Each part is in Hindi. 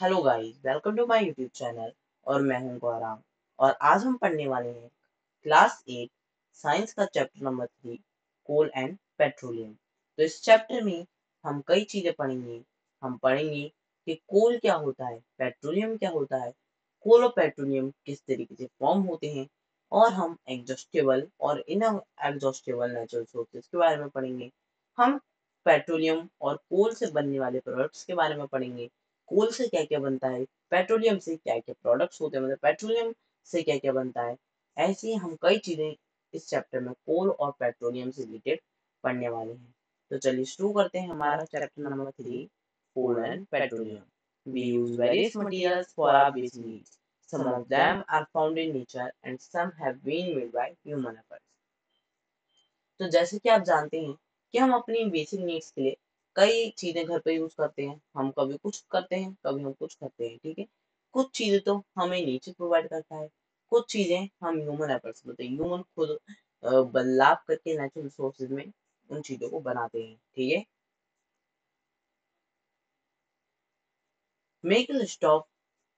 Hello guys, welcome to my YouTube channel. और मैं हूं गौराम। और आज हम पढ़ने वाले हैं क्लास 8 साइंस का chapter number 3, coal and petroleum. तो इस चैप्टर में हम कई चीजें पढ़ेंगे। हम पढ़ेंगे कि कोल क्या होता है, पेट्रोलियम क्या होता है, कोल और पेट्रोलियम किस तरीके से फॉर्म होते हैं, और हम एग्जॉस्टेबल और इन एग्जॉस्टेबल नेचुरल सोर्सेज के बारे में पढ़ेंगे। हम पेट्रोलियम और कोल से बनने वाले प्रोडक्ट्स के बारे में पढ़ेंगे। कोल से क्या क्या बनता है, पेट्रोलियम से क्या क्या प्रोडक्ट्स होते हैं, मतलब पेट्रोलियम से क्या क्या बनता है। ऐसे ही हम कई चीजें इस चैप्टर में कोल और पेट्रोलियम से रिलेटेड पढ़ने वाले हैं। तो चलिए शुरू करते हैं हमारा chapter number 3, coal and petroleum. We use various materials for our basic needs. Some of them are found in nature and some have been made by human efforts. तो जैसे कि आप जानते हैं कि हम अपनी बेसिक नीड्स के लिए कई चीजें घर पे यूज करते हैं। हम कभी कुछ करते हैं, कभी हम कुछ करते हैं, ठीक है। कुछ चीजें तो हमें नेचर प्रोवाइड करता है, कुछ चीजें हम ह्यूमन एफर्ट्स बोलते हैं, ह्यूमन खुद बदलाव करके नेचुरल रिसोर्सेज में उन चीजों को बनाते हैं, ठीक है। मेक अ लिस्ट ऑफ,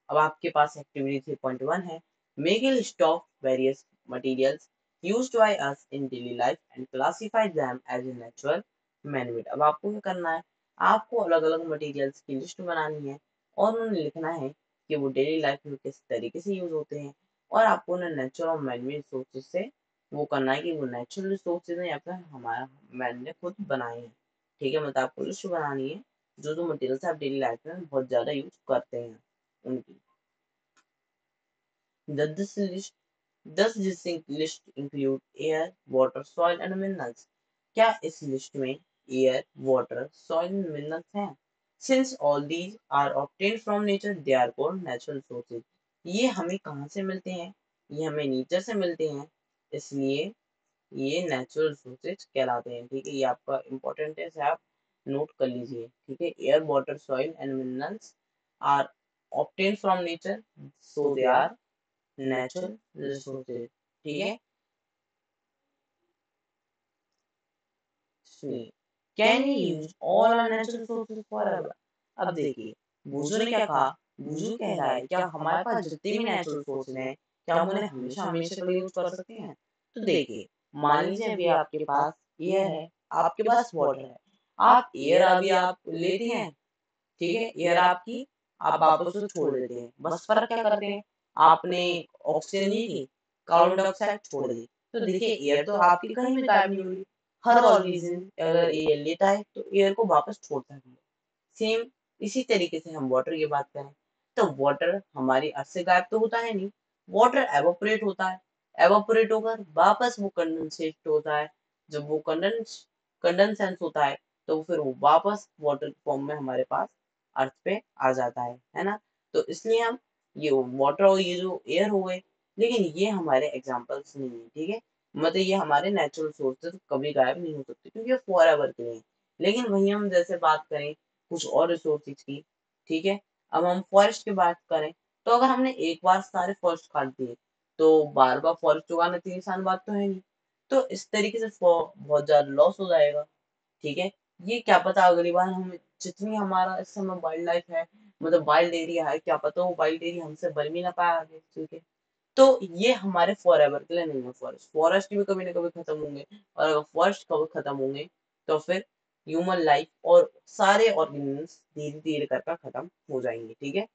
अब आपके पास एक्टिविटी 3.1 है। Make a list of various materials used by us in daily life and classify them as a natural man-made। अब आपको क्या करना है, आपको अलग अलग मटेरियल्स की लिस्ट बनानी है और उन्हें लिखना है कि वो डेली लाइफ में किस तरीके से यूज होते हैं, और आपको उन्हें नेचुरल और मैन-मेड रिसोर्सेज से वो करना है कि वो नेचुरल रिसोर्सेज हैं या फिर हमारा मैन ने खुद बनाए हैं, ठीक है। मतलब आपको लिस्ट बनानी है जो जो मटेरियल्स आप डेली लाइफ में बहुत ज्यादा यूज करते हैं उनकी। Does this list include air, water, soil and minerals? क्या इस लिस्ट में air, water, soil and minerals हैं? Since all these are obtained from nature, they are called natural sources। ये हमें कहाँ से मिलते हैं? ये हमें नेचर से मिलते हैं, इसलिए ये नेचुरल सोर्सेज कहलाते हैं, ठीक है। ये आपका इम्पोर्टेंट है, इसे आप नोट कर लीजिए, ठीक है। Air, water, soil and minerals are obtained from nature, so they are natural resources, ठीक है। सुनिए, can you use all our natural resources forever. अब देखिए, बूजू ने क्या कहा, बूजू कह रहा है क्या हमारे पास जितने भी नेचुरल रिसोर्सेज हैं क्या हम उन्हें हमेशा हमेशा के लिए यूज कर सकते हैं। तो देखिए, मान लीजिए अभी आपके पास एयर है, आपके पास वाटर है, आप एयर अभी आप लेते हैं, ठीक है, एयर आपकी, आप वापस उसे छोड़ देते हैं, बस फर्क क्या करते हैं, आपने ऑक्सीजन ली थी, कार्बन डाइऑक्साइड छोड़ दी। तो देखिए एयर तो आपकी कहीं भी गायब नहीं हुई। हर ऑर्गेनिज्म अगर एयर लेता है तो एयर को वापस छोड़ता है। सेम इसी तरीके से हम वाटर की बात करें तो वाटर हमारी अर्थ से गायब तो होता है नहीं, वाटर एवोपरेट होता है, एवोपरेट होकर वापस वो कंडेंसेट होता है। जब वो कंडेंसेंस होता है तो फिर वो वापस वाटर फॉर्म में हमारे पास अर्थ पे आ जाता है ना। तो इसलिए हम ये वाटर और ये जो एयर हो गए, लेकिन ये हमारे एग्जाम्पल्स नहीं है, ठीक है। मतलब ये हमारे नेचुरल सोर्सेज कभी गायब नहीं हो सकते क्योंकि ये फॉर एवर के लिए हैं। लेकिन वहीं हम जैसे बात करें कुछ और रिसोर्सेज की, ठीक है। अब हम फॉरेस्ट की बात करें तो अगर हमने एक बार सारे फॉरेस्ट काट दिए तो बार बार फॉरेस्ट उगाना इतनी आसान बात तो है नहीं। तो इस तरीके से बहुत ज्यादा लॉस हो जाएगा, ठीक है। ये क्या पता अगली बार हम जितनी हमारा इस समय वाइल्ड लाइफ है, मतलब वाइल्ड एरिया है, क्या पता वो वाइल्ड एरिया हमसे बन भी ना पाए आगे, ठीक है। तो ये हमारे फॉर एवर के लिए नहीं है। फॉरेस्ट फॉरेस्ट भी कभी ना कभी खत्म होंगे, और अगर फॉरेस्ट कभी खत्म होंगे तो फिर ह्यूमन लाइफ और सारे ऑर्गेनिजम्स धीरे धीरे करके खत्म हो जाएंगे, ठीक है।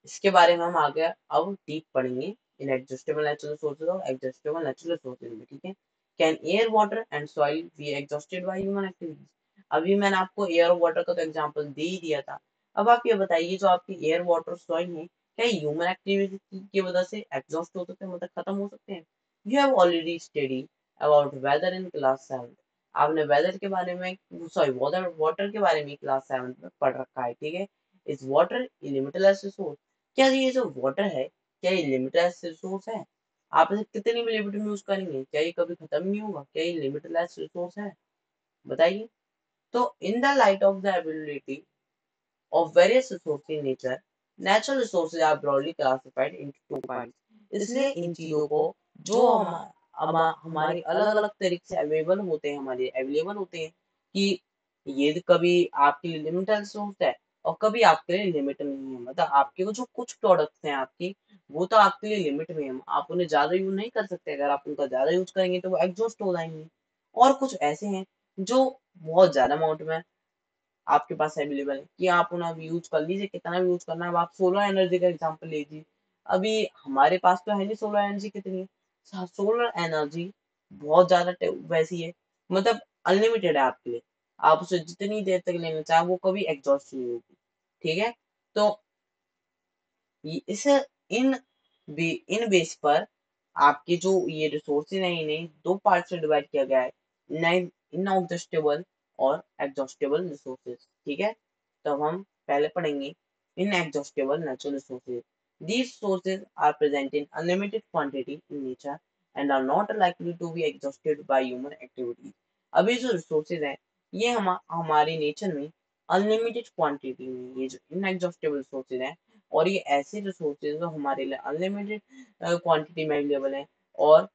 इसके बारे में हम आगे अब डीप पढ़ेंगे इन एग्जॉस्टेबल नेचुरल सोर्सेज और एग्जॉस्टेबल नेचुरल सोर्सेज में, ठीक है। Can air, water and soil be exhausted by human activities. अभी मैंने आपको एयर और वाटर का तो एग्जांपल दे ही दिया था। अब आप ये बताइए जो आपकी एयर, वाटर, सॉइल है, क्या ह्यूमन एक्टिविटी की वजह से एग्जॉस्ट हो सकते हैं, मतलब खत्म हो सकते हैं। You have already study about whether in class 7। आपने वेदर के बारे में, सॉरी वाटर वाटर के बारे में क्लास 7 में पढ़ रखा है, ठीक है। Is water limitless resource. क्या ये जो वाटर है, क्या ये लिमिटलेस रिसोर्स है? आप इसे कितनी भी लिमिट में यूज करेंगे, क्या ये कभी खत्म नहीं होगा? क्या ये लिमिटलेस रिसोर्स है? बताइए। तो in the light of the ability of various resources in nature, natural resources are broadly classified into two kinds। इसलिए इन चीजों को जो हमारी अलग अलग तरीके से अवेलेबल होते हैं, हमारे अवेलेबल होते हैं कि ये कभी आपके लिए लिमिटेड रिसोर्स है और कभी आपके लिए लिमिट नहीं है। मतलब आपके जो कुछ प्रोडक्ट्स हैं आपकी, वो तो आपके लिए लिमिट में है, आप उन्हें ज्यादा यूज नहीं कर सकते। अगर आप उनका ज्यादा यूज करेंगे तो वो एग्जॉस्ट हो जाएंगे। और कुछ ऐसे हैं जो बहुत ज्यादा अमाउंट में आपके पास अवेलेबल है कि आप उन्हें अभी यूज कर लीजिए, कितना भी यूज करना है। अब आप सोलर एनर्जी का एग्जांपल लीजिए। अभी हमारे पास तो है नहीं सोलर एनर्जी कितनी है, सोलर एनर्जी बहुत ज्यादा वैसी है, मतलब अनलिमिटेड है आपके लिए। आप उसे जितनी देर तक लेना चाहे वो कभी एग्जॉस्ट नहीं होगी। ठीक है। तो इस इन इन बेस पर आपके जो ये रिसोर्सेज हैं इन्हें दो पार्ट में डिवाइड किया गया है, इनऑब्जेस्टेबल और एग्जॉस्टेबल रिसोर्सेज। ठीक है। तो हम पहले पढ़ेंगे inexhaustible natural resources. These sources are present in unlimited quantity in nature and are not likely to be exhausted by human activities. अभी जो रिसोर्सेज हैं ये हमारे नेचर में अनलिमिटेड क्वांटिटी में, ये जो इनएग्जॉस्टेबल रिसोर्सेज हैं, और ये ऐसे रिसोर्सेज जो हमारे लिए अनलिमिटेड क्वांटिटी में अवेलेबल है, और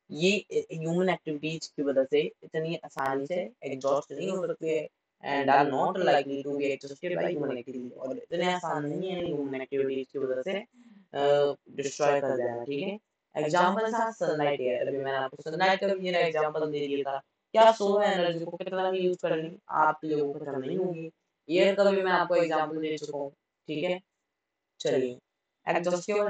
ये ह्यूमन एक्टिविटीज की वजह से इतनी आसानी से एग्जॉस्ट नहीं हो सकती है, and are not likely to be exhausted by human activity, और इतने आसान नहीं है ह्यूमन एक्टिविटीज की वजह से डिस्ट्रॉय कर देना। ठीक है। एग्जाम्पल था सनलाइट एयर। अभी मैंने आपको सनलाइट का भी मेरा एग्जाम्पल दे दिया था कि आप सोलर एनर्जी को कितना भी यूज कर लें आपके लिए वो खत्म नहीं होगी। एयर का भी मैं आपको एग्जाम्पल दे चुका हूँ। ठीक है। चलिए, exhaustible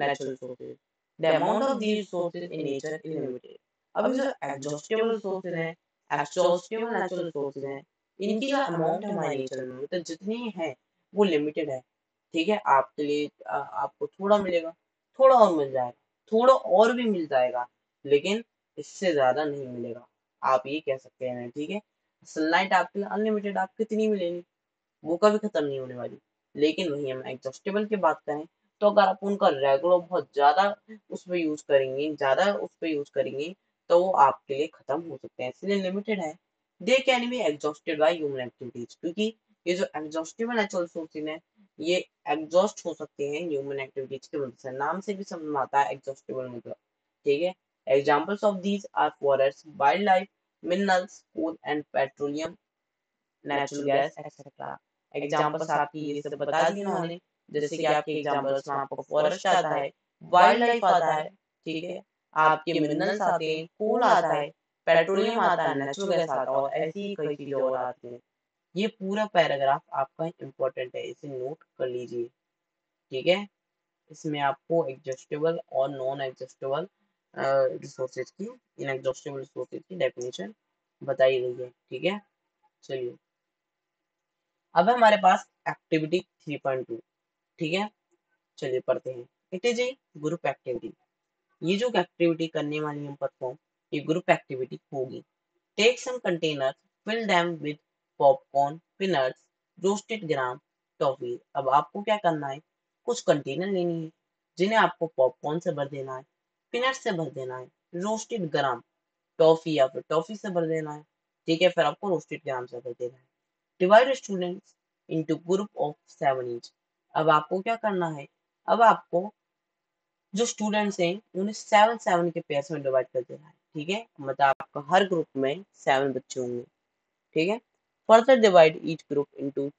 natural resources. The amount of these resources in nature is limited. अभी जो exhaustible resources हैं, exhaustible natural resources हैं, इनकी जो अमाउंट है हमारे नेचर में, मतलब जितनी है वो लिमिटेड है। ठीक है। आपके लिए आपको थोड़ा मिलेगा, थोड़ा और मिल जाएगा, थोड़ा और भी मिल जाएगा, लेकिन इससे ज्यादा नहीं मिलेगा। आप ये कह सकते हैं। ठीक है। सनलाइट आपके लिए अनलिमिटेड, आप कितनी मिलेगी वो कभी खत्म नहीं होने वाली। लेकिन वही हम एडजस्टेबल की बात करें तो अगर आप उनका रेगुलर बहुत ज्यादा उस पर यूज करेंगे, ज्यादा उस पर यूज करेंगे, तो वो आपके लिए खत्म हो सकते हैं, इसलिए लिमिटेड है। They can be exhausted by human activities, क्योंकि ये जो एग्जॉस्टेबल नेचुरल रिसोर्सेज है ये एग्जॉस्ट हो सकते हैं ह्यूमन एक्टिविटीज की वजह से। नाम से भी समझ में आता है एग्जॉस्टेबल मतलब। ठीक है। Examples of these are forest, wild life, minerals, coal and petroleum, natural gas etcetera. Examples आपकी ये सब बता दी उन्होंने। जैसे कि आपके एग्जाम्पल्स में आपको फॉरेस्ट आता है, वाइल्ड लाइफ आता है, ठीक है, आपके मिनरल्स आते हैं, कोल आता है, पेट्रोलियम आता है, नेचुरल गैस आता है, और ऐसी ही कई चीजें और आती हैं। ये पूरा पैराग्राफ आपका इम्पोर्टेंट है, इसे नोट कर लीजिए। ठीक है। इसमें आपको एग्जॉस्टेबल और नॉन एग्जॉस्टेबल रिसोर्सेज की, इनएग्जॉस्टेबल रिसोर्सेज की डेफिनेशन बताई गई है। ठीक है। चलिए, अब है हमारे पास एक्टिविटी 3.2। ठीक है। चलिए पढ़ते हैं। It is a group activity. ये जो एक्टिविटी करने वाली हम परफॉर्म, ये ग्रुप एक्टिविटी होगी। Take some container, fill them with popcorn, peanuts, roasted gram, toffee. अब आपको क्या करना है, कुछ कंटेनर लेनी है जिन्हें आपको पॉपकॉर्न से भर देना है, पीनट से भर देना है, रोस्टेड ग्राम, टॉफी या फिर टॉफी से भर देना है। ठीक है। फिर आपको रोस्टेड ग्राम से भर देना है। Divide students into group of 7 each. अब आपको क्या करना है, अब आपको जो स्टूडेंट्स हैं उन्हें 7 के पेयर्स में डिवाइड कर देना है। ठीक है। मतलब आपका हर ग्रुप में 7 बच्चे होंगे। ठीक है। Further divide each group into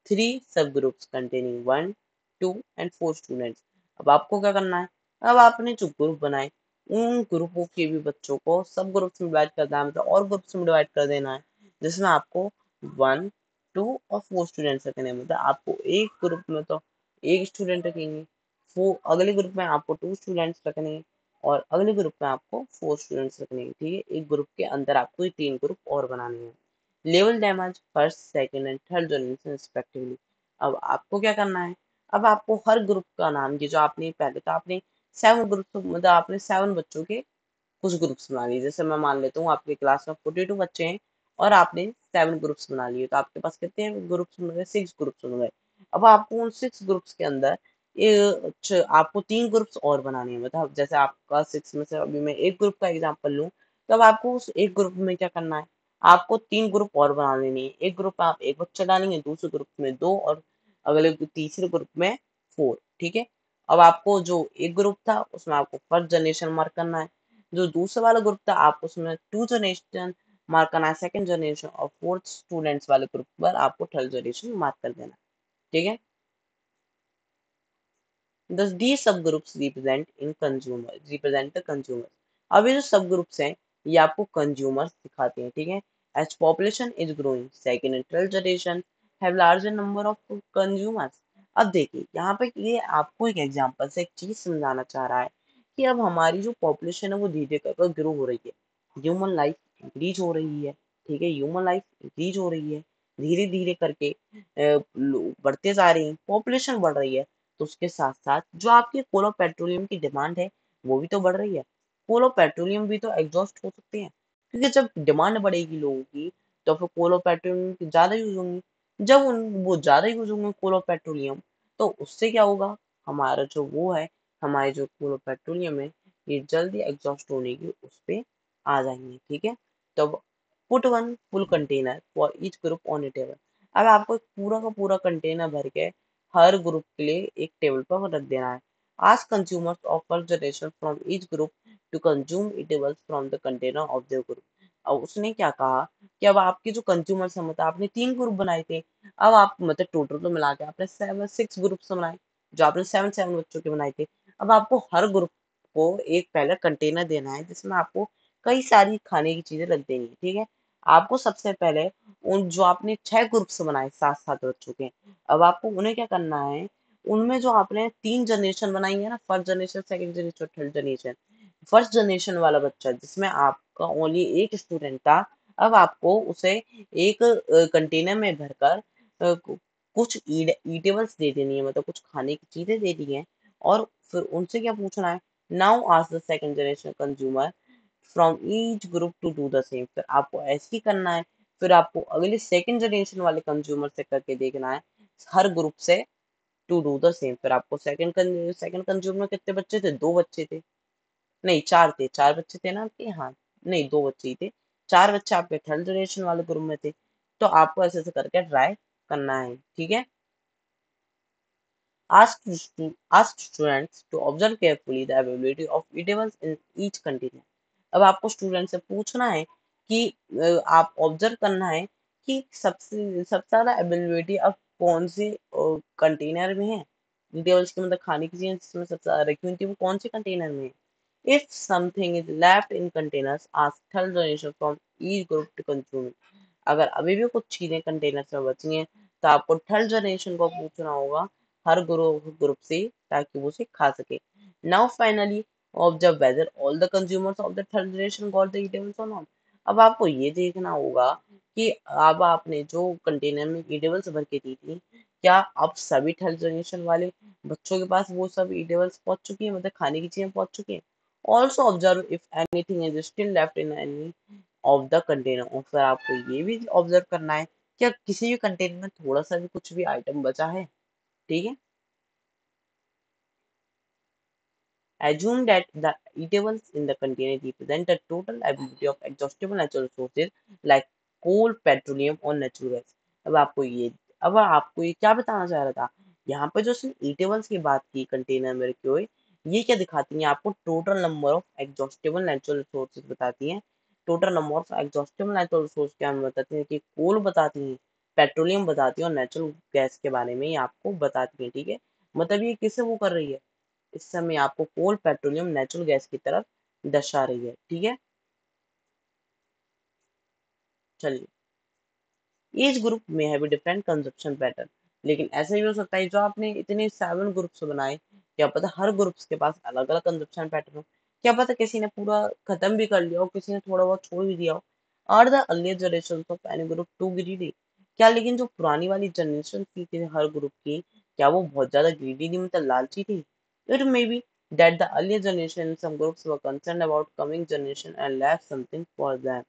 3 सब ग्रुप्स कंटेनिंग 1, 2 एंड 4 स्टूडेंट्स। अब आपको क्या करना है, अब आपने जो ग्रुप बनाए उन ग्रुपों के भी बच्चों को सब ग्रुप्स में डिवाइड कर देना है, मतलब और ग्रुप्स में डिवाइड कर देना है, जिसमें आपको 1, 2 और 4 स्टूडेंट्स रखने हैं। मतलब आपको एक ग्रुप में तो एक स्टूडेंट रखेंगे, वो अगले ग्रुप में आपको 2 स्टूडेंट्स रखने हैं, और अगले ग्रुप में आपको 4 स्टूडेंट्स रखने हैं। ठीक है। एक ग्रुप के अंदर आपको ये 3 ग्रुप और बनाने हैं। Level damage first, second and third generation respectively. अब आपको क्या करना है, अब आपको हर ग्रुप का नाम, ये जो आपने पहले तो आपने 7 ग्रुप, मतलब आपने 7 बच्चों के कुछ ग्रुप्स बना लिए। जैसे मैं मान लेता हूँ आपकी क्लास में 42 बच्चे हैं और आपने 7 ग्रुप्स बना लिए, तो आपके पास कितने ग्रुप्स बन गए, 6 ग्रुप्स बन गए। अब आपको उन 6 ग्रुप्स के अंदर आपको 3 ग्रुप्स और बनाने हैं। मतलब जैसे आपका 6 में से अभी मैं एक ग्रुप का एग्जांपल लूँ, तब आपको उस एक ग्रुप में क्या करना है, आपको 3 ग्रुप और बना लेने हैं। एक ग्रुप में आप एक बच्चा डालेंगे, दूसरे ग्रुप में 2, और अगले तीसरे ग्रुप में 4। ठीक है। अब आपको जो एक ग्रुप था उसमें आपको फर्स्ट जनरेशन मार्क करना है, जो दूसरा वाला ग्रुप था आप उसमें 2 जनरेशन मार्क करना है, सेकंड जनरेशन, और फोर्थ स्टूडेंट्स वाले ग्रुप पर आपको थर्ड जनरेशन मार्क कर देना है। ठीक है। Thus these subgroups represent the consumers. अब ये जो subgroups हैं ये आपको consumers दिखाते हैं, ठीक है। As population is growing, second and third generation have larger number of consumers. अब देखिए यहाँ पे ये आपको एक एग्जांपल से एक चीज समझाना चाह रहा है कि अब हमारी जो पॉपुलेशन है वो धीरे धीरे ग्रो हो रही है, ह्यूमन लाइफ इंक्रीज हो रही है, ठीक है, ह्यूमन लाइफ इंक्रीज हो रही है, धीरे धीरे करके लोग बढ़ते जा रहे हैं, पॉपुलेशन बढ़ रही है, तो उसके साथ साथ जो आपकी कोल ऑफ पेट्रोलियम की डिमांड है वो भी तो बढ़ रही है। कोल ऑफ पेट्रोलियम भी तो एग्जॉस्ट हो सकते हैं, क्योंकि जब डिमांड बढ़ेगी लोगों की तो फिर कोल ऑफ पेट्रोलियम की ज्यादा यूज होंगी। जब वो ज्यादा यूज होंगे कोल ऑफ पेट्रोलियम, तो उससे क्या होगा, हमारा जो वो है, हमारे जो कोल ऑफ पेट्रोलियम है ये जल्दी एग्जॉस्ट होने की उस पे आ जाएंगे, ठीक है। तो put one full container for each group on A table. अब आपको एक पूरा का पूरा कंटेनर भर के हर ग्रुप के लिए एक टेबल पर रख देना है। Ask consumers of first generation from each group to consume eatables from the container of their group. अब उसने क्या कहा कि अब आपके जो कंज्यूमर्स हैं, मतलब आपने 3 ग्रुप बनाए थे, अब आप मतलब टोटल तो मिला के आपने 6 ग्रुप्स बनाए, जो आपने 7 बच्चों के बनाए थे। अब आपको हर ग्रुप को एक पहले कंटेनर देना है जिसमें आपको कई सारी खाने की चीजें रख देनी है, ठीक है। आपको सबसे पहले उन जो आपने 6 ग्रुप्स बनाए 7 7 बच्चों के, अब आपको उन्हें क्या करना है, उनमें जो आपने 3 जनरेशन बनाई है ना, first generation, second generation, third generation, first generation वाला बच्चा जिसमें आपका ओनली एक स्टूडेंट था, अब आपको उसे एक कंटेनर में भरकर कुछ ईटेबल्स दे देनी है, मतलब कुछ खाने की चीजें दे दी है, और फिर उनसे क्या पूछना है, now ask the second generation consumer from each group to do the same. फिर आपको ऐसे ही करना है, फिर आपको अगले सेकंड जनरेशन वाले कंज्यूमर से करके देखना है, हर ग्रुप से टू डू द सेम। फिर आपको सेकंड कंज्यूमर में कितने बच्चे थे, 2 बच्चे थे, नहीं 4 थे, 4 बच्चे थे ना आपके, हाँ, नहीं 2 बच्चे ही थे, 4 बच्चे आपके थर्ड जनरेशन वाले ग्रुप में थे। तो आपको ऐसे ऐसे करके ट्राई करना है, ठीक है। Ask students to observe carefully the availability of eatables in each container. अब आपको स्टूडेंट से पूछना है कि आप ऑब्जर्व करना है कि सबसे सबसे ज्यादा अवेलेबिलिटी अब कौन से कंटेनर में है, ईटेबल्स की मतलब खाने की चीजें जिसमें सबसे ज्यादा रखी हुई थी वो कौन से कंटेनर में है। If something is left in containers, ask third generation from each group to consume it. अगर अभी भी कुछ चीजें कंटेनर्स में बची हैं तो आपको थर्ड जनरेशन को पूछना होगा हर ग्रुप से, ताकि वो उसे खा सके। Now finally observe whether all the consumers of the third generation got the eatables और नॉट। अब आपको ये देखना होगा कि अब आपने जो कंटेनर में ईटेबल्स भर के दी थी, क्या अब सभी थर्ड जनरेशन वाले बच्चों के पास वो सब ईटेबल्स पहुंच चुकी है, मतलब खाने की चीजें पहुंच चुकी है। Also observe if anything is still left in any of the container. और फिर आपको ये भी ऑब्जर्व करना है क्या किसी भी कंटेनर में थोड़ा सा भी कुछ भी आइटम बचा है, ठीक है। Assume that the eatables in the container represent the total availability of exhaustible natural resources like coal, petroleum और natural gas। अब आपको ये क्या बताना चाह रहा था, यहाँ पे जो उसने eatables की बात की कंटेनर में रखे हुए, ये क्या दिखाती हैं आपको, total number of exhaustible natural resources बताती हैं। Total number of exhaustible natural resource क्या हमें बताती हैं कि कोल बताती हैं, पेट्रोलियम बताती हैं और नेचुरल गैस के बारे में ये आपको बताती हैं, ठीक है। मतलब ये किसे वो कर रही है, इस समय आपको कोल, पेट्रोलियम, नेचुरल गैस की तरफ दर्शा रही है, ठीक है। चलिए, ईच ग्रुप में हैव डिफरेंट कंजप्शन पैटर्न। लेकिन ऐसा भी हो सकता है जो आपने इतने 7 ग्रुप्स बनाए, क्या पता हर ग्रुप्स के पास अलग अलग कंजप्शन पैटर्न हो, क्या पता किसी ने पूरा खत्म भी कर लिया हो, किसी ने थोड़ा बहुत छोड़ भी दिया हो। Are the earlier generation of any group too greedy, क्या लेकिन जो पुरानी वाली जनरेशन थी हर ग्रुप की, क्या वो बहुत ज्यादा ग्रीडी थी, मतलब लालची थी। It may be that the earlier generation some groups were concerned about coming generation and left something for them,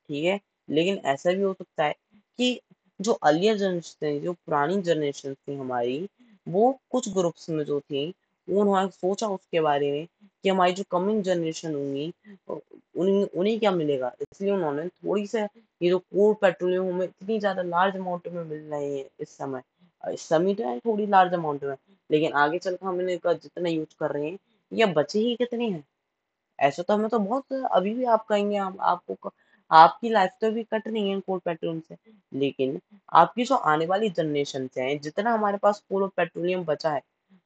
ठीक है। लेकिन ऐसा भी हो सकता है कि जो अर्लियर जनरेशन थी, जो पुरानी जनरेशन थी हमारी, वो कुछ ग्रुप्स में जो थी, उन्होंने सोचा उसके बारे में कि हमारी जो कमिंग जनरेशन होंगी उन्हें उन्हें क्या मिलेगा, इसलिए उन्होंने थोड़ी सा ये जो कोल, पेट्रोलियम हमें इतनी ज्यादा लार्ज अमाउंट में मिल रहे हैं इस समय तो है थोड़ी लार्ज अमाउंट में, लेकिन आगे चलकर हम इनका जितना यूज कर रहे हैं ये बचे ही कितने हैं। ऐसे तो हमें तो बहुत, अभी भी आप कहेंगे, हम आपको आपकी लाइफ तो भी कट रही है कोल पेट्रोलियम से, लेकिन आपकी जो आने वाली जनरेशन है, जितना हमारे पास कोल और पेट्रोलियम बचा है,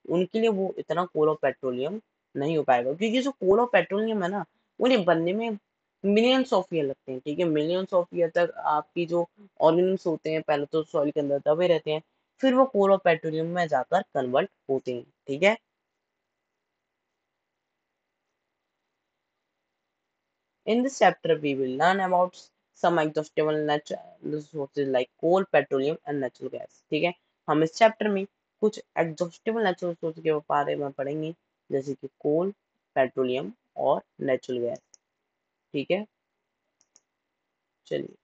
उनके लिए वो इतना कोल और पेट्रोलियम नहीं हो पाएगा, क्योंकि जो कोल और पेट्रोलियम है ना, उन्हें बनने में मिलियंस ऑफ ईयर लगते हैं। ठीक है, मिलियंस ऑफ ईयर तक आपकी जो ऑर्गेनिक्स होते हैं पहले तो सॉइल के अंदर दबे रहते हैं, फिर वो कोल और पेट्रोलियम में जाकर कन्वर्ट होते हैं। ठीक है, in this chapter, we will learn about some exhaustible natural resources like coal, petroleum and natural gas. ठीक है, हम इस चैप्टर में कुछ एग्जॉस्टिबल नेचुरल रिसोर्स के बारे में पढ़ेंगे, जैसे कि कोल, पेट्रोलियम और नेचुरल गैस। ठीक है, चलिए।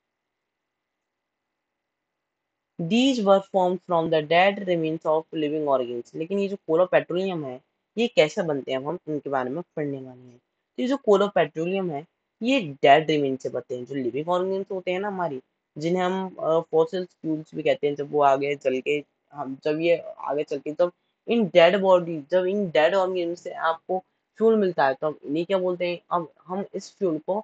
These were formed from the dead remains of living organs। लेकिन ये जो कोल पेट्रोलियम है, ये कैसे बनते हैं, अब हम इनके बारे में पढ़ने वाले हैं। तो ये जो कोल पेट्रोलियम है, ये डेड रिमेन से बनते हैं। जो लिविंग ऑर्गेन्स होते हैं ना हमारी, जिन्हें हम फॉसिल फ्यूल्स भी कहते हैं, जब वो आगे चल के हम जब ये आगे चल के जब इन डेड बॉडी जब इन डेड ऑर्गेन्स से आपको फ्यूल मिलता है, तो हम इन्हीं क्या बोलते हैं, अब हम इस फ्यूल को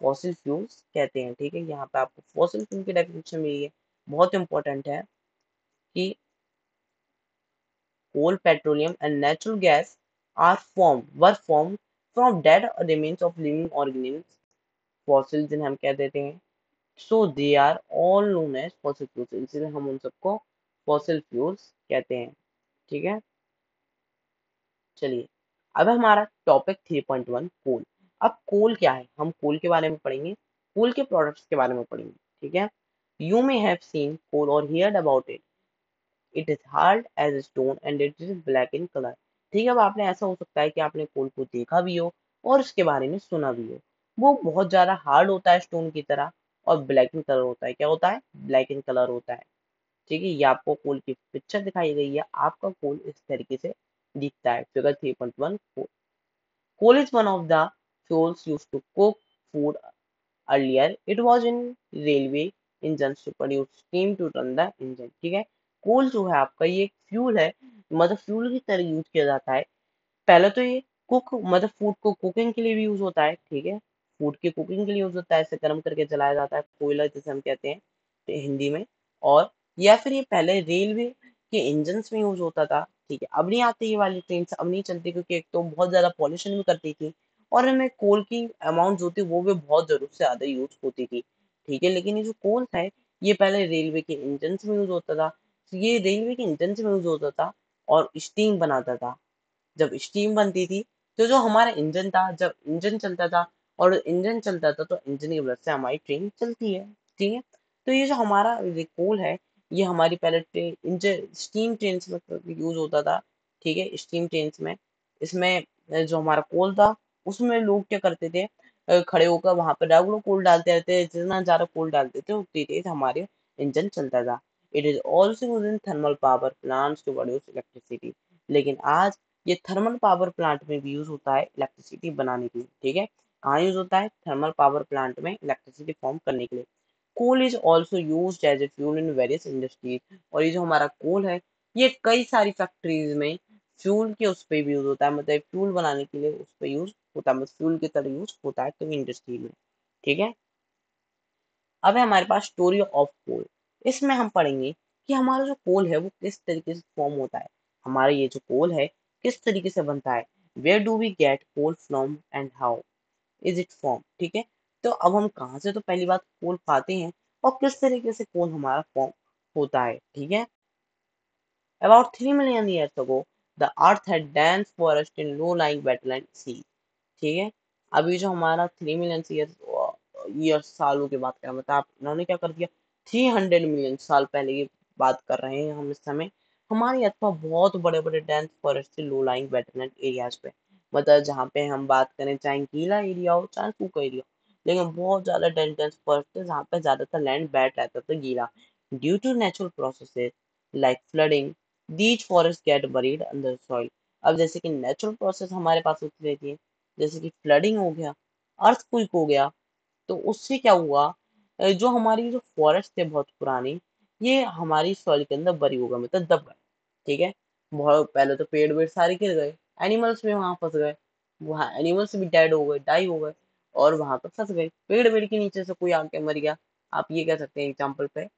फॉसिल फ्यूल्स कहते हैं। ठीक है, यहाँ पे आपको फॉसिल फ्यूल की डेफिनेशन मिली है, बहुत इंपॉर्टेंट है कि coal, petroleum, and natural gas were formed from dead remains of living organisms, fossils जिन्हें हम कह देते हैं। So they are all known as fossil fuels, इसलिए हम उन सबको fossil fuels कहते हैं। ठीक है, चलिए। अब हमारा टॉपिक 3.1 कोल। अब कोल क्या है, हम कोल के बारे में पढ़ेंगे, कोल के प्रोडक्ट्स के बारे में पढ़ेंगे। ठीक है, you may have seen coal or heard about it. It is hard as stone and it is black in colour. ठीक है, अब आपने ऐसा हो सकता है कि आपने कोल को देखा भी हो और उसके बारे में सुना भी हो। वो बहुत ज्यादा हार्ड होता है स्टोन की तरह, और ब्लैक इन कलर होता है। क्या होता है, ब्लैक इन कलर होता है। ठीक है, ये आपको कोल की पिक्चर दिखाई गई है, आपका कोल इस तरीके से दिखता है। Figure 3.1 coal. Coal is one of the fuels used to cook food earlier. It was in railway engines to produce steam to run the engine। ठीक है, कोल जो है आपका ये एक फ्यूल है, मतलब फ्यूल की तरह यूज किया जाता है। पहले तो ये कुक मतलब फूड को कुकिंग के लिए भी यूज होता है। ठीक है, फूड की कुकिंग के लिए यूज होता है, इसे गर्म करके जलाया जाता है, कोयला जिसे हम कहते हैं हिंदी में। और या फिर ये पहले रेलवे के इंजन में यूज होता था। ठीक है, अब नहीं आती ये वाली ट्रेन, अब नहीं चलती, क्योंकि एक तो बहुत ज्यादा पॉल्यूशन भी करती थी, और इनमें कोल की अमाउंट जो थी वो भी बहुत जरूरत से ज्यादा यूज होती थी। ठीक है, लेकिन ये जो कोल है, ये पहले रेलवे के इंजन में यूज होता था। तो ये रेलवे के इंजन में यूज होता था और स्टीम बनाता था। जब स्टीम बनती थी, तो जो हमारा इंजन था, जब इंजन चलता था, और इंजन चलता था तो इंजन की वजह से हमारी ट्रेन चलती है। ठीक है, तो ये जो हमारा कोल है, ये हमारी पहले ट्रेन इंजन स्टीम ट्रेन में यूज होता था। ठीक है, स्टीम ट्रेन में इसमें जो हमारा कोल था, उसमें लोग क्या करते थे, खड़े होकर वहां पर रेगुलर कोल डालते रहते थे। जितना ज्यादा कोल डालते थे उतनी तेज हमारे इंजन चलता था। It is also use in thermal power plants to produce electricity. लेकिन आज ये थर्मल पावर प्लांट में भी यूज होता है इलेक्ट्रिसिटी बनाने के लिए। ठीक है, कहाँ यूज होता है, थर्मल पावर प्लांट में इलेक्ट्रिसिटी फॉर्म करने के लिए। Coal is also use as a fuel in various industries. और ये जो हमारा कोल है, ये कई सारी फैक्ट्रीज में फ्यूल के उस पर भी यूज होता है, मतलब फ्यूल बनाने के लिए उस पर यूज होता है, मतलब फ्यूल की तरह यूज होता है तो इंडस्ट्री में। ठीक है, अब है हमारे पास स्टोरी ऑफ कोल। इसमें हम पढ़ेंगे कि हमारा जो कोल है वो किस तरीके से फॉर्म होता है, हमारा ये जो कोल है किस तरीके से बनता है, where do we get coal from and how is it form. ठीक है, तो अब हम कहाँ से तो पहली बात कोल पाते हैं, और किस तरीके से कोल हमारा फॉर्म होता है। ठीक है, about 3 million years ago, the earth had dense forest in low-lying wetland sea। ठीक है, अभी जो हमारा 3 मिलियन ईयर्स सालों की बात कर रहे हैं, मतलब आप इन्होंने क्या कर दिया, 300 मिलियन साल पहले की बात कर रहे हैं हम। इस समय हमारी अर्थ पर बहुत बड़े बड़े डेंस फॉरेस्ट थे लो लाइंग वेटलैंड एरियाज पे, मतलब जहाँ पे हम बात करें चाहे गीला एरिया हो चाहे सूखा एरिया हो, लेकिन बहुत ज्यादा डेंस डेंस फॉरेस्ट थे जहाँ पे ज्यादातर लैंड बैठ रहता था गीला। Due to natural processes like flooding, these forest get buried under soil. अब जैसे कि नेचुरल प्रोसेस हमारे पास होती रहती है, जैसे कि फ्लडिंग हो गया, अर्थक्वेक हो गया, तो उससे क्या हुआ, जो हमारी जो फॉरेस्ट थे बहुत पुरानी, ये हमारी सॉइल के अंदर बरी हो गए, मतलब दब गए। ठीक है, बहुत पहले तो पेड़ वेड़ सारे गिर गए, एनिमल्स भी वहां फंस गए, वहां एनिमल्स भी डेड हो गए, डाई हो गए। और वहां पर फंस गए, पेड़ वेड़ के नीचे से कोई आके मर गया, आप ये कह सकते हैं एग्जाम्पल पे।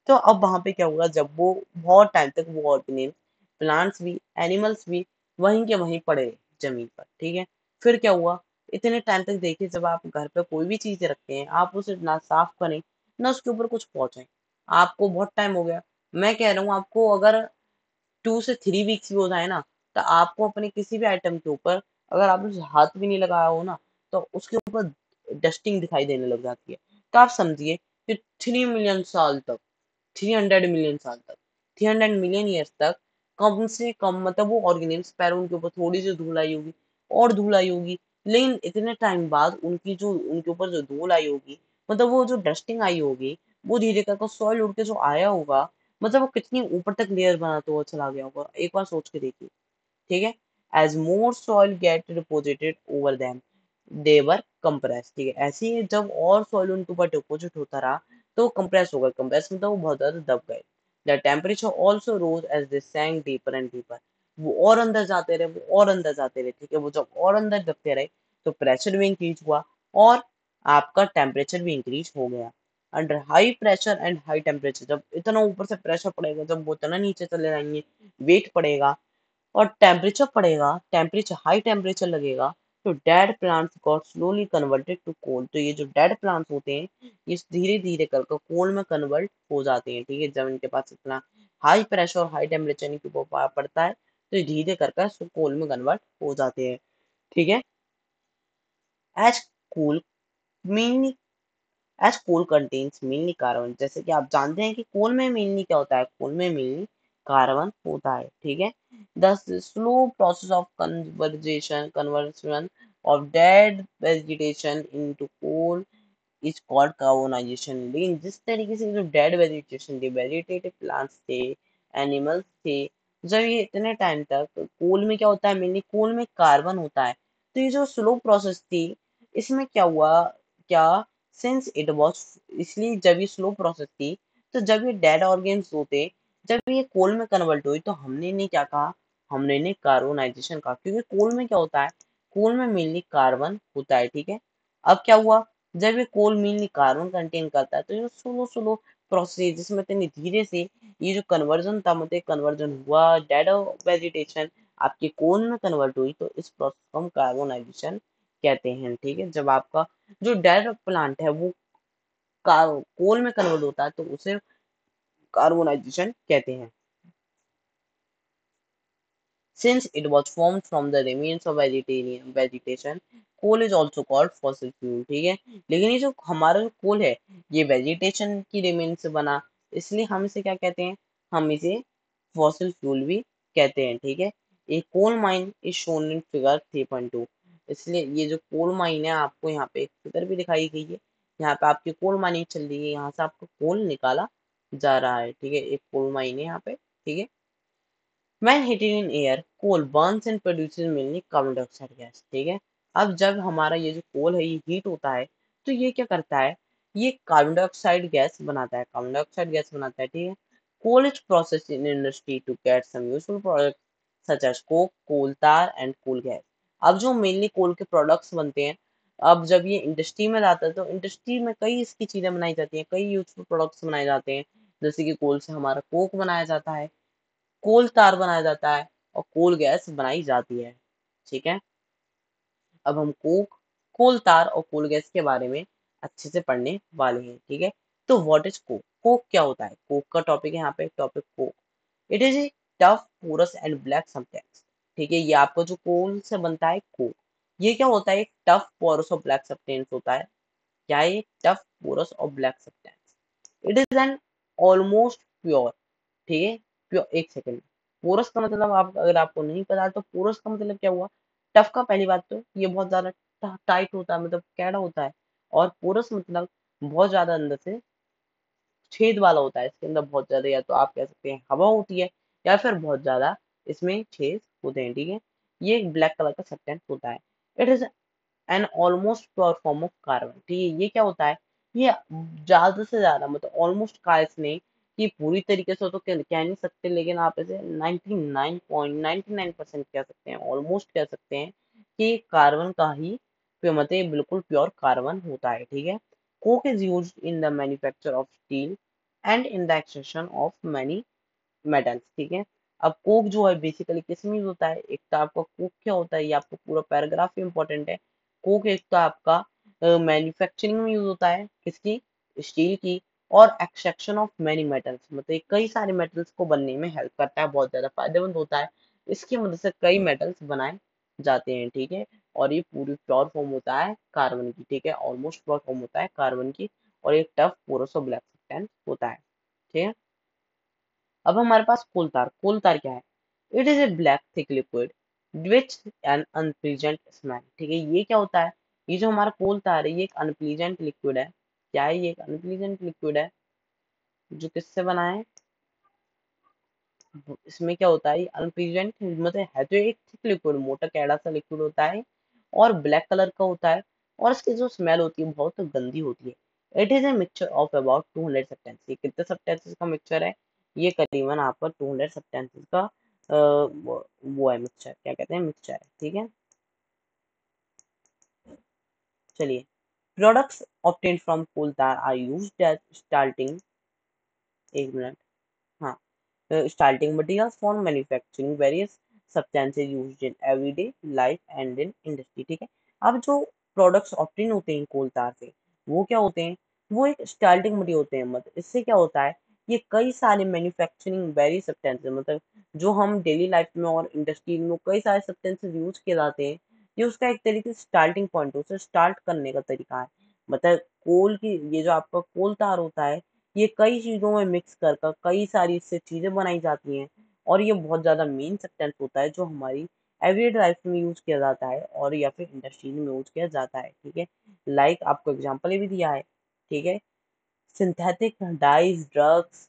तो अब वहां पे क्या हुआ, जब वो बहुत टाइम तक वो ऑर्गेनिज्म, प्लांट्स भी एनिमल्स भी वहीं के वहीं पड़े रहे जमीन पर, ठीक है। फिर क्या हुआ, इतने टाइम तक देखिए, जब आप घर पे कोई भी चीज रखते हैं, आप उसे ना साफ करें ना उसके ऊपर कुछ पहुंचाएं, आपको बहुत टाइम हो गया, मैं कह रहा हूँ आपको अगर 2 से 3 वीक्स भी हो जाए ना, तो आपको अपने किसी भी आइटम के ऊपर, अगर आपने उसे हाथ भी नहीं लगाया हो ना, तो उसके ऊपर डस्टिंग दिखाई देने लग जाती है। तो आप समझिए कि 3 मिलियन साल तक, 300 मिलियन साल तक, 300 मिलियन ईयर्स तक कम से कम, मतलब वो ऑर्गेनिल्स पैरों उनके ऊपर थोड़ी सी धूल आई होगी और धूल आई होगी, लेकिन इतने टाइम बाद उनकी जो उनके ऊपर जो धूल आई होगी, मतलब वो जो डस्टिंग आई होगी, वो धीरे करके सॉइल उड़ के जो आया होगा, मतलब वो कितनी ऊपर तक लेयर बनाते हुए चला गया होगा, एक बार सोच के देखिए, ठीक है। As more soil get deposited over them, they were compress, ठीक है। ऐसे ही जब और सॉइल उनके ऊपर डिपोजिट होता रहा, तो कंप्रेस हो गए, कंप्रेस मतलब वो बहुत ज्यादा दब गए। The temperature also rose as they sank deeper and deeper, वो और अंदर जाते रहे, वो और अंदर जाते रहे, ठीक है। वो जब और अंदर दबते रहे, तो प्रेशर भी इंक्रीज हुआ और आपका टेम्परेचर भी इंक्रीज हो गया। Under high pressure and high temperature, जब इतना ऊपर से प्रेशर पड़ेगा, जब वो इतना नीचे चले जाएंगे, वेट पड़ेगा और टेम्परेचर पड़ेगा, टेम्परेचर हाई टेम्परेचर लगेगा, तो dead plants got slowly converted to coal, तो ये जो डेड प्लांट्स होते हैं, ये धीरे धीरे करके कोल में कन्वर्ट हो जाते हैं, ठीक है। जब इनके पास इतना हाई प्रेशर और हाई टेम्परेचर इनके ऊपर पड़ता है, तो ये धीरे करके कोल में कन्वर्ट हो जाते हैं, ठीक है। As coal mainly, as coal contains mainly carbon, जैसे कि आप जानते हैं कि कोल में मेनली क्या होता है, कोल में मेनली कार्बन होता है, ठीक है। The slow process of conversion of dead vegetation into coal is called carbonisation. लेकिन जिस तरीके से जो डेड वेजिटेशन थे, वेजिटेटिव प्लांट्स थे, एनिमल्स थे, जब ये इतने टाइम तक कोल में क्या होता है, मेनली कोल में कार्बन होता है, तो ये जो स्लो प्रोसेस थी, इसमें क्या हुआ, क्या, सिंस इट वॉज, इसलिए जब ये स्लो प्रोसेस थी, तो जब ये डेड ऑर्गेन्स होते, जब ये कोल में कन्वर्ट हुई, तो हमने इन्हें क्या कहा, हमने इन्हें कार्बोनाइजेशन कहा, क्योंकि कोल में क्या होता है, कोल में मेनली कार्बन होता है, ठीक है। अब क्या हुआ, जब ये कोल मेनली कार्बन कंटेन करता है, तो ये स्लो स्लो प्रोसेस, जिसमें इतनी धीरे से ये जो कन्वर्जन था, मतलब कन्वर्जन हुआ, डेड वेजिटेशन आपके कोल में कन्वर्ट हुई, तो इस प्रोसेस को हम कार्बोनाइजेशन कहते हैं, ठीक है। जब आपका जो डेड प्लांट है वो कोल में कन्वर्ट होता है, तो उसे कार्बोनाइजेशन कहते हैं। Since it was formed from the remains of vegetation, coal is also called fossil fuel, ठीक है। लेकिन ये जो हमारा जो कोल है, ये वेजिटेशन की रिमेन से बना, इसलिए हम इसे क्या कहते हैं, हम इसे फॉसिल फ्यूल भी कहते हैं, ठीक है। A coal mine is shown in figure 3.2, इसलिए ये जो कोल माइन है, आपको यहाँ पे एक फिगर भी दिखाई गई है, यहाँ पे आपकी कोल माइनिंग चल रही है, यहाँ से आपको कोल निकाला जा रहा है, ठीक है। एक कोल माइन है यहाँ पे, ठीक है। When heated in air, coal burns and produces mainly carbon dioxide gas, ठीक है। अब जब हमारा ये जो कोल है ये हीट होता है, तो ये क्या करता है, ये कार्बन डाइऑक्साइड गैस बनाता है, कार्बन डाइऑक्साइड गैस बनाता है, ठीक है। Coal is processed in industry to get some useful product such as coke, coal tar and coal gas. अब जो मेनली कोल के प्रोडक्ट्स बनते हैं, अब जब ये इंडस्ट्री में जाता है, तो इंडस्ट्री में कई इसकी चीजें बनाई जाती हैं, कई यूजफुल प्रोडक्ट्स बनाए जाते हैं, जैसे कि कोल से हमारा कोक बनाया जाता है, कोल तार बनाया जाता है और कोल गैस बनाई जाती है, ठीक है। अब हम कोक, कोल तार और कोल गैस के बारे में अच्छे से पढ़ने वाले हैं, ठीक है। तो व्हाट इज कोक, कोक क्या होता है, कोक का टॉपिक है यहाँ पे, topic coke. It is a tough porous and black substance, ठीक है। ये आपको जो कोल से बनता है कोक, ये क्या होता है, टफ पोरस और ब्लैक सब्सटेंस होता है, क्या है ये, टफ पोरस और black substance. It is an almost pure, ठीक है। प्योर, एक सेकेंड, पोरस का मतलब, आप अगर आपको नहीं पता तो पोरस का मतलब क्या हुआ, टफ का, पहली बात तो ये बहुत ज्यादा टाइट होता है, मतलब कैड़ा होता है, और पोरस मतलब बहुत ज्यादा अंदर से छेद वाला होता है, इसके अंदर बहुत ज्यादा, या तो आप कह सकते हैं हवा होती है, या फिर बहुत ज्यादा इसमें छेद होते हैं, ठीक है। ये एक ब्लैक कलर का सब्सटेंस होता है। It is an almost pure form of carbon, ठीक है। ये क्या होता है, ये ज्यादा से ज्यादा, मतलब ऑलमोस्ट का इसने, कि पूरी तरीके से तो कह नहीं सकते, लेकिन आप इसे 99.99% कह सकते हैं, ऑलमोस्ट कह सकते हैं कि कार्बन का ही मतलब बिल्कुल प्योर कार्बन होता है, ठीक है। Coke is use in the manufacture of steel and in the extraction of many metals, ठीक है। अब कोक जो है बेसिकली किस में यूज होता है, एक तो आपका कोक क्या होता है, ये आपको पूरा पैराग्राफ इंपॉर्टेंट है। कोक एक तो आपका मैन्युफैक्चरिंग में यूज होता है, किसकी, स्टील की, और एक्सट्रैक्शन ऑफ मेनी मेटल्स, मतलब ये कई सारे मेटल्स को बनने में हेल्प करता है, बहुत ज्यादा फायदेमंद होता है। इसकी मदद से कई मेटल्स बनाए जाते हैं, ठीक है। और ये पूरी प्योर फॉर्म होता है कार्बन की, ठीक है, ऑलमोस्ट प्योर फॉर्म होता है कार्बन की, और एक टफ पोरस और ब्लैक सब्सटेंस होता है, ठीक है। अब हमारे पास कोल तार क्या है, it is A black thick liquid which N unpleasant smell, ठीक है। ये क्या होता है, ये जो हमारा कोल तार है ये एक अनप्लीजेंट लिक्विड है। क्या है, ये एक अनप्लीजेंट लिक्विड है जो किससे बना है, इसमें क्या होता है, अनप्लीजेंट मतलब है तो एक थिक लिक्विड, मोटा कैड़ा सा लिक्विड होता है, और ब्लैक कलर का होता है, और इसकी जो स्मेल होती है बहुत गंदी होती है। It is a mixture of about 200 substance, ये कितने सब्सटेंसेस का मिक्सचर है, ये करीबन आपका 200 सब्सटेंसेस का वो है मिक्सचर, क्या कहते हैं, मिक्सचर है, ठीक है। चलिए, products obtained from coal tar are used as starting, एक मिनट, हाँ, starting materials for manufacturing various substances used in everyday life and in industry, ठीक है। अब जो प्रोडक्ट्स ऑप्टेन होते हैं कोल तार से, वो क्या होते हैं, वो एक स्टार्टिंग मटेरियल होते हैं, मतलब इससे क्या होता है, ये कई सारे मैन्युफैक्चरिंग वेरियस सब्सटेंसेस, मतलब जो हम डेली लाइफ में और इंडस्ट्री में कई सारे सब्सटेंसेस यूज किए जाते हैं, ये उसका एक तरीके से स्टार्टिंग पॉइंट, उसे स्टार्ट करने का तरीका है। मतलब कोल की, ये जो आपका कोल तार होता है, ये कई चीजों में मिक्स कर कर कई सारी इससे चीजें बनाई जाती हैं, और ये बहुत ज्यादा मेन सब्सटेंस होता है जो हमारी एवरीडे लाइफ में यूज किया जाता है, और या फिर इंडस्ट्री में यूज किया जाता है, ठीक है। लाइक आपको एग्जांपल भी दिया है, ठीक है, synthetic dies, drugs,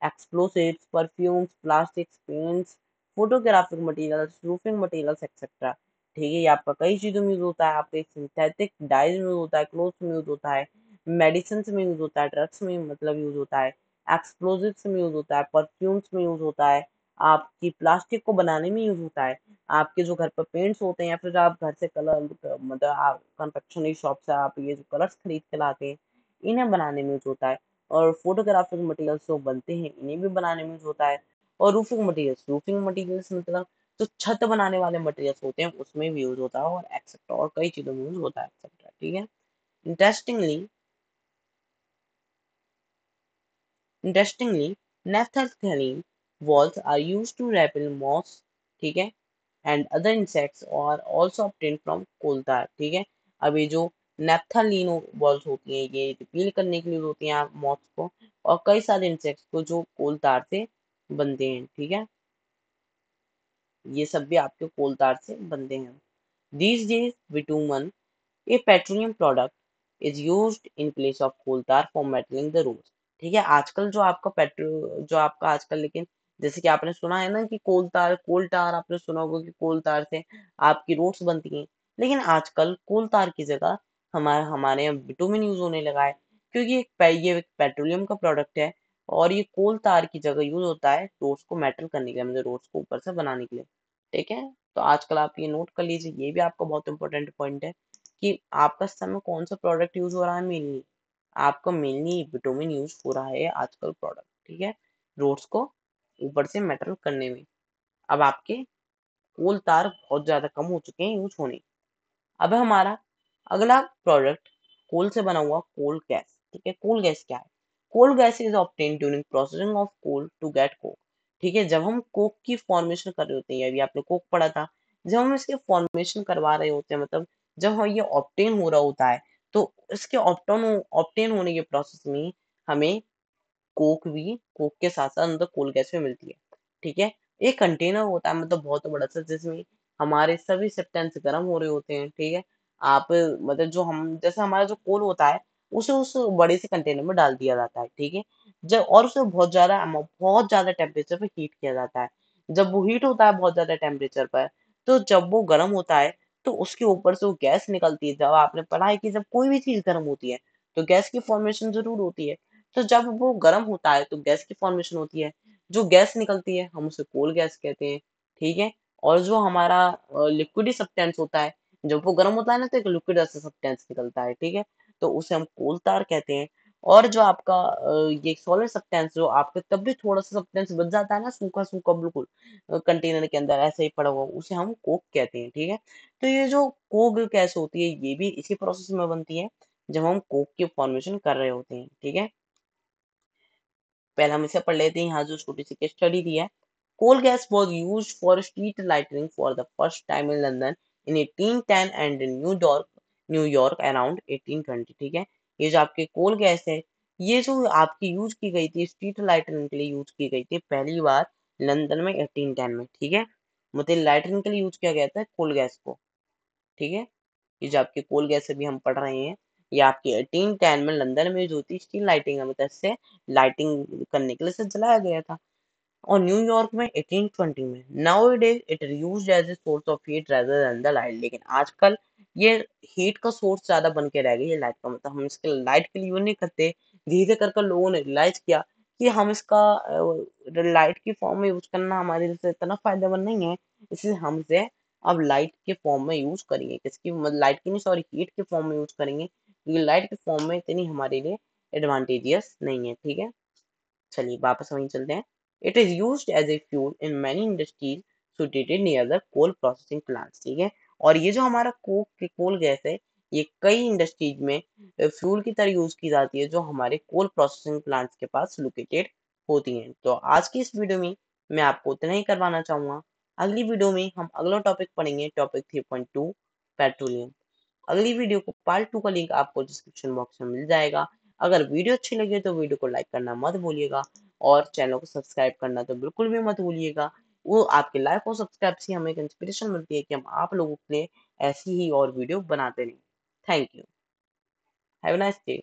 explosives, perfumes, plastics, paints, photographic materials, roofing materials, etcetera, ठीक है। ये आपका कई चीजों में यूज होता है, आपके सिंथेटिक डाइज में यूज होता है, क्लोथ्स में यूज होता है, मेडिसिन में यूज होता है, ड्रग्स में मतलब यूज होता है, एक्सप्लोजिव्स में यूज होता है, परफ्यूम्स में यूज होता है, आपकी प्लास्टिक को बनाने में यूज होता है, आपके जो घर पर पेंट्स होते हैं, या फिर आप घर से कलर, मतलब आप कन्फेक्शनरी शॉप से आप ये जो कलर्स खरीद के लाते हैं, इन्हें बनाने में यूज होता है। और फोटोग्राफिक मटेरियल्स जो बनते हैं इन्हें भी बनाने में यूज होता है। और रूफिंग मटेरियल्स मतलब जो छत बनाने वाले मटेरियल्स होते हैं उसमें भी यूज होता है, और एक्सेट्रा, और कई चीजों में यूज होता है, एक्सेट्रा, ठीक है। Interestingly interestingly naphthalene walls are used to repel moths, ठीक है, and other insects are also obtained from coal tar, ठीक है। अब ये जो नेप्थालीन बॉल्स होती हैं ये रिपील करने के लिए होती हैं मॉथ्स को, और कई सारे इंसेक्ट्स को जो कोल तार से बनते हैं, ठीक है। ये सब भी आपके कोल तार से बनते हैं। These days bitumen, a petroleum product, is used in place of coal tar for metaling the roads, ठीक है। आजकल जो आपका पेट्रोल, जो आपका आजकल, लेकिन जैसे कि आपने सुना है ना कि कोल तार आपने सुना होगा कि कोल तार से आपकी रोड्स बनती हैं, लेकिन आजकल कोल तार की जगह हमारे हमारे यहाँ बिटुमेन यूज होने लगा है, क्योंकि ये एक पेट्रोलियम का प्रोडक्ट है, और ये कोल तार की जगह यूज होता है रोड्स को मेटल करने के लिए, मतलब रोड्स को ऊपर से बनाने के लिए, ठीक है। तो आजकल आप ये नोट कर लीजिए, ये भी आपका बहुत इंपॉर्टेंट पॉइंट है कि आपका इस समय कौन सा प्रोडक्ट यूज हो रहा है मेनली, आपका मेनली बिटुमेन यूज हो रहा है आजकल प्रोडक्ट, ठीक है, रोड्स को ऊपर से मेटल करने में। अब आपके कोल तार बहुत ज्यादा कम हो चुके हैं यूज होने। अब हमारा अगला प्रोडक्ट कोल से बना हुआ कोल गैस, ठीक है। कोल गैस क्या है, coal gas is obtain during processing of coal to get coke, ठीक है। जब हम कोक की फॉर्मेशन कर रहे होते हैं, अभी आपने कोक पढ़ा था, जब हम इसके फॉर्मेशन करवा रहे होते हैं, मतलब जब हम ये ऑब्टेन हो रहा होता है, तो इसके ऑब्टेन होने के प्रोसेस में हमें कोक के साथ साथ अंदर कोल गैस भी मिलती है, ठीक है। एक कंटेनर होता है, मतलब बहुत बड़ा सा, जिसमें हमारे सभी सब्सटेंस गर्म हो रहे होते हैं, ठीक है। आप मतलब जो हम, जैसे हमारा जो कोल होता है उसे उस बड़े से कंटेनर में डाल दिया जाता है, ठीक है। जब और उसे बहुत ज्यादा टेम्परेचर पे हीट किया जाता है। जब वो हीट होता है बहुत ज्यादा टेम्परेचर पर, तो जब वो गर्म होता है तो उसके ऊपर से वो गैस निकलती है। जब आपने पढ़ा है कि जब कोई भी चीज गर्म होती है तो गैस की फॉर्मेशन जरूर होती है, तो जब वो गर्म होता है तो गैस की फॉर्मेशन होती है, जो गैस निकलती है हम उसे कोल गैस कहते हैं, ठीक है। और जो हमारा लिक्विडी सब्सटेंस होता है जब वो गर्म होता है ना तो एक लिक्विड ऐसा सब्सटेंस निकलता है, ठीक है। तो उसे हम कोल तार कहते हैं। और जो आपका ये सॉलिड सब्सटेंस जो आपके तब भी थोड़ा सा सब्सटेंस बच जाता है ना, सूखा सूखा बिल्कुल कंटेनर के अंदर ऐसे ही पड़ा हुआ, उसे हम कोक कहते हैं, ठीक है। तो ये जो कोक गैस होती है ये भी इसी प्रोसेस में बनती है जब हम कोक की फॉर्मेशन कर रहे होते हैं, ठीक है। पहले हम इसे पढ़ लेते हैं, यहाँ जो छोटी सी केस स्टडी दी है। Coal gas was use for street lightning for the first time in London in 1810 and in New York around 1820, ठीक है। ये जो आपकी कोल गैस है, ये जो आपकी यूज की गई थी स्ट्रीट लाइटनिंग के लिए यूज की गई थी पहली बार लंदन में 1810 में, ठीक है। मतलब लाइटनिंग के लिए यूज किया गया था कोल गैस को, ठीक है। ये जो आपकी कोल गैस अभी हम पढ़ रहे हैं, ये आपकी 1810 में लंदन में जो थी स्टील लाइटिंग है, मतलब इससे लाइटिंग करने के लिए इसे जलाया गया था। और न्यूयॉर्क में 1820 में। Now it is it used as a source of heat rather than the light, लेकिन आजकल ये हीट का सोर्स ज्यादा बन के रह गई है लाइट का, मतलब हम इसके लाइट के लिए यूज नहीं करते। धीरे कर कर लोगों ने रियलाइज किया कि हम इसका लाइट की फॉर्म में यूज करना हमारे लिए इतना फायदेमंद नहीं है, इसलिए हम इसे अब लाइट के फॉर्म में यूज करेंगे। किसकी लाइट की नहीं, सॉरी, हीट के फॉर्म में यूज करेंगे, क्योंकि लाइट के फॉर्म में इतनी हमारे लिए एडवांटेजियस नहीं है, ठीक है। चलिए वापस वहीं चलते हैं। It is used as a fuel in many industries situated near the coal processing plants, ठीक है। और ये जो हमारा कोल गैस है, ये कई इंडस्ट्रीज में फ्यूल की तरह यूज की जाती है जो हमारे कोल प्रोसेसिंग प्लांट्स के पास लोकेटेड होती हैं। तो आज की इस वीडियो में मैं आपको उतना ही करवाना चाहूंगा। अगली वीडियो में हम अगला टॉपिक पढ़ेंगे, टॉपिक 3.2 पेट्रोलियम। अगली वीडियो को पार्ट 2 का लिंक आपको डिस्क्रिप्शन बॉक्स में मिल जाएगा। अगर वीडियो अच्छी लगे तो वीडियो को लाइक करना मत भूलिएगा, और चैनल को सब्सक्राइब करना तो बिल्कुल भी मत भूलिएगा। वो आपके लाइक और सब्सक्राइब से हमें एक इंस्पिरेशन मिलती है कि हम आप लोगों के लिए ऐसी ही और वीडियो बनाते रहें। Thank you. Have a nice day.